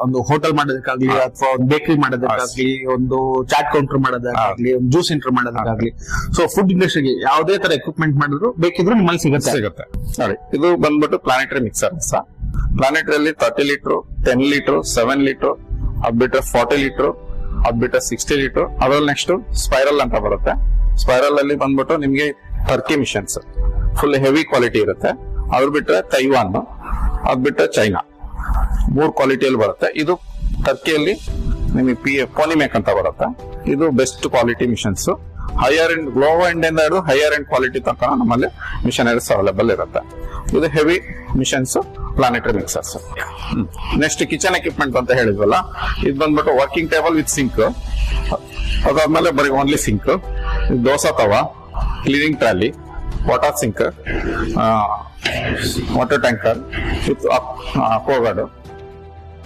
ಒಂದು ಹೋಟೆಲ್ ಮಾಡೋದಕ್ಕಾಗ್ಲಿ ಅಥವಾ ಒಂದು ಬೇಕರಿ ಮಾಡೋದಕ್ಕಾಗ್ಲಿ, ಒಂದು ಚಾಟ್ ಕೌಂಟರ್ ಮಾಡೋದಕ್ಕಾಗ್ಲಿ, ಒಂದು ಜ್ಯೂಸ್ ಸೆಂಟರ್ ಮಾಡೋದಕ್ಕಾಗ್ಲಿ. ಸೊ ಫುಡ್ ಇಂಡಸ್ಟ್ರಿಗೆ ಯಾವುದೇ ತರ ಎಕ್ವಿಪ್ಮೆಂಟ್ ಮಾಡಿದ್ರು ಬೇಕಿದ್ರು ನಿಮ್ಮಲ್ಲಿ ಸಿಗುತ್ತೆ. ನೋಡಿ, ಇದು ಬಂದ್ಬಿಟ್ಟು ಪ್ಲಾನೆಟರಿ ಮಿಕ್ಸರ್. ಪ್ಲಾನೆಟರಿ ಅಲ್ಲಿ 30 ಲೀಟರ್, 10 ಲೀಟರ್, 7 ಲೀಟರ್, ಅದ್ ಬಿಟ್ರೆ 40 ಲೀಟರ್, ಅದ್ ಬಿಟ್ರೆ 60 ಲೀಟರ್. ಅದ್ರಲ್ಲಿ ನೆಕ್ಸ್ಟ್ ಸ್ಪೈರಲ್ ಅಂತ ಬರುತ್ತೆ. ಸ್ಪೈರಲ್ ಅಲ್ಲಿ ಬಂದ್ಬಿಟ್ಟು ನಿಮ್ಗೆ Turkey machines full heavy quality ಇರುತ್ತೆ. ಅದ್ರ ಬಿಟ್ರೆ ತೈವಾನ್, ಅದ್ ಬಿಟ್ರೆ ಚೈನಾ, 3 ಕ್ವಾಲಿಟಿಯಲ್ಲಿ ಬರುತ್ತೆ. ಇದು ಟರ್ಕಿಯಲ್ಲಿ ನಿಮಗೆ ಪೋನಿಮೆಕ್ ಅಂತ ಬರುತ್ತೆ. ಇದು best quality machines. Higher end, low end ಇಂದ ಹಿಡಿದು ಹೈಯರ್ ಎಂಡ್ ಕ್ವಾಲಿಟಿ ತನಕ ನಮ್ಮಲ್ಲಿ ಮಿಷನರೀಸ್ ಅವೈಲೇಬಲ್ ಇರುತ್ತೆ. ಇದು heavy machines, planetary mixers. Next kitchen equipment ಅಂತ ಹೇಳಿದ್ವಲ್ಲ, ಇದು ಬಂದ್ಬಿಟ್ಟು ವರ್ಕಿಂಗ್ ಟೇಬಲ್ ವಿತ್ ಸಿಂಕ್. ಅದಾದ್ಮೇಲೆ ಬರೀ only sink, dosa tawa, cleaning trolley, water sink, water tanker with Aquaguard,